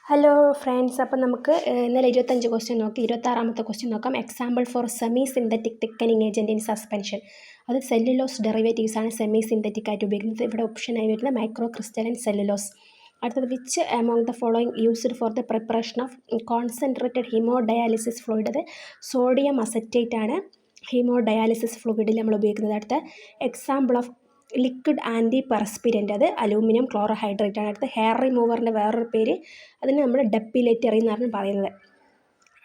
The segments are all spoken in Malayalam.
ഹലോ ഫ്രണ്ട്സ്, അപ്പോൾ നമുക്ക് ഇന്നലെ 25 ക്വസ്റ്റ്യൻ നോക്കി. 26ാമത്തെ ക്വസ്റ്റ്യൻ നോക്കാം. Example for semi synthetic thickening agent in suspension. അത് സെല്ലുലോസ് ഡെറിവേറ്റീവ്സ് ആണ് സെമി സിന്തറ്റിക് ആയിട്ട് ഉപയോഗിക്കുന്നത്. ഇവിടെ ഓപ്ഷനായി വരുന്ന മൈക്രോ ക്രിസ്റ്റലൻ സെല്ലുലോസ്. അടുത്തത് which among the following used for the preparation of concentrated hemodialysis fluid. അത് സോഡിയം അസറ്റേറ്റ് ആണ് ഹീമോഡയാലിസിസ് ഫ്ലൂയിഡിൽ നമ്മൾ ഉപയോഗിക്കുന്നത്. അടുത്ത example of liquid antiperspirant, അത് അലൂമിനിയം ക്ലോറോഹൈഡ്രേറ്റ് ആണ്. അടുത്ത ഹെയർ റിമൂവറിൻ്റെ വേറൊരു പേര്, അതിന് നമ്മൾ ഡെപ്പിലേറ്ററി എന്നാണ് പറയുന്നത്.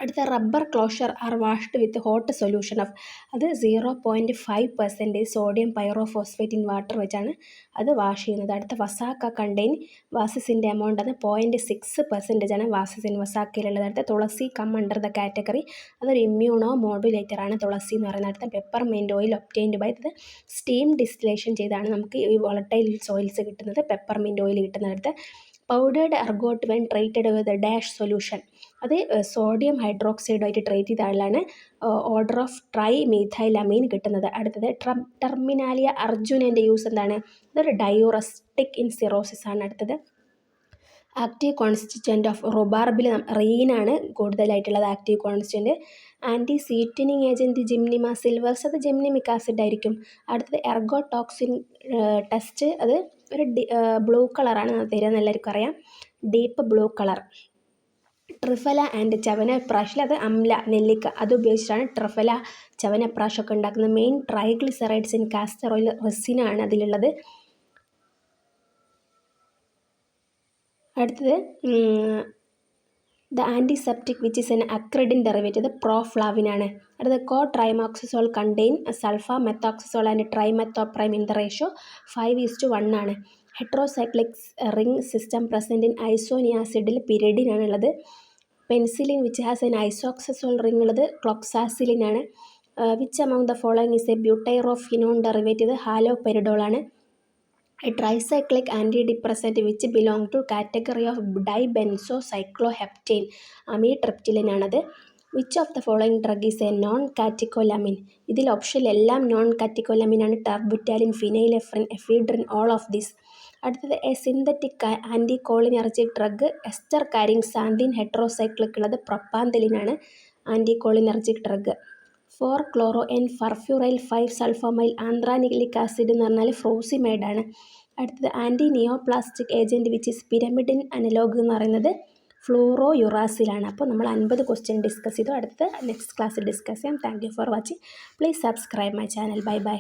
അടുത്ത rubber closure are washed with hot solution of, അത് 0.5% സോഡിയം പൈറോഫോസ്ഫേറ്റ് ഇൻ വാട്ടർ വെച്ചാണ് അത് വാഷ് ചെയ്യുന്നത്. അടുത്ത വസാക്ക കണ്ടെയ്ൻ വാസസിൻ്റെ എമൗണ്ട്, അത് 0.6% ആണ് വാസസ് ഇൻ വസാക്കയിലുള്ളത്. അടുത്ത tulsi come under the category, അതൊരു ഇമ്മ്യൂണോ മോഡുലേറ്റർ ആണ് തുളസി എന്ന് പറയുന്നത്. അടുത്ത പെപ്പർമെൻറ്റ് ഓയിൽ ഒബ്റ്റൈൻഡ് ബൈ, അത് സ്റ്റീം ഡിസ്റ്റിലേഷൻ ചെയ്താണ് നമുക്ക് ഈ വോളട്ടൈൽ സോയിൽസ് കിട്ടുന്നത്, പെപ്പർമെൻറ്റ് ഓയിൽ കിട്ടുന്നത്. അടുത്ത powdered ergot when treated with dash solution, അത് സോഡിയം ഹൈഡ്രോക്സൈഡുമായിട്ട് ട്രീറ്റ് ചെയ്താലാണ് ഓർഡർ ഓഫ് ട്രൈ മീഥൈലമീൻ കിട്ടുന്നത്. അടുത്തത് ടെർമിനാലിയ അർജുനൻ്റെ യൂസ് എന്താണ്, അതൊരു ഡയൂറസ്റ്റിക് ഇൻ സിറോസിസ് ആണ്. അടുത്തത് ആക്റ്റീവ് കോൺസ്റ്റിറ്റ്വൻറ്റ് ഓഫ് റുബാർബിൽ റീനാണ് കൂടുതലായിട്ടുള്ളത് ആക്റ്റീവ് കോൺസ്റ്റിറ്റ്വൻറ്റ്. ആൻറ്റി സ്വീറ്റനിങ് ഏജൻറ്റ് ജിംനിമ സിൽവേഴ്സ്, അത് ജിംനിമിക് ആസിഡ് ആയിരിക്കും. അടുത്തത് എർഗോടോക്സിൻ ടെസ്റ്റ്, അത് ഒരു ബ്ലൂ കളറാണ് തരിക, എല്ലാവർക്കും അറിയാം, deep blue colour. Triphala and ചവനപ്രാശിൽ, അത് അംല നെല്ലിക്ക, അത് ഉപയോഗിച്ചിട്ടാണ് ട്രിഫല ചവനപ്രാശൊക്കെ ഉണ്ടാക്കുന്നത്. Main triglycerides in castor oil, റെസിനാണ് അതിലുള്ളത്. അടുത്തത് the antiseptic which is an acridine derivative, അത് പ്രോഫ്ലാവിനാണ്. അടുത്തത് cotrimoxazole contain sulfamethoxazole and trimethoprim in the ratio 5:1 ആണ്. Heterocyclic ring system present in ഐസോനിയാസിഡിൽ പിരിഡിനാണ് ഉള്ളത്. Penicillin which has an isoxazole ring ഉള്ളത് ക്ലോക്സാസിലിൻ ആണ്. Which among the following is A ബ്യൂട്ടൈറോഫിനോൺ derivative, haloperidol ആണ്. A tricyclic antidepressant which belong to category of dibenzocycloheptane, amitriptyline ആണത്. Which of the following drug is a non catecholamine, ഇതിൽ ഓപ്ഷനിലെല്ലാം നോൺ കാറ്റിക്കോലമിൻ ആണ്. Terbutaline, phenylephrine, ephedrine, all of this. അടുത്തത് a synthetic anti cholinergic drug ester carrying xanthine heterocyclic ഉള്ളത് പ്രൊപ്പാന്തലിൻ ആണ് anti cholinergic drug. 4-chloro-N furfuryl five sulfamoyl anthranilic acid എന്ന് പറഞ്ഞാൽ ഫ്രോസിമൈഡ് ആണ്. അടുത്തത് anti neoplastic agent which is pyrimidine analogue എന്ന് പറയുന്നത് ഫ്ലൂറോ യുറാസിലാണ്. അപ്പോൾ നമ്മൾ 50 ക്വസ്റ്റ്യൻ ഡിസ്കസ് ചെയ്തു. അടുത്ത നെക്സ്റ്റ് ക്ലാസ്സിൽ ഡിസ്കസ് ചെയ്യാം. Thank you for watching. Please subscribe my channel. Bye bye.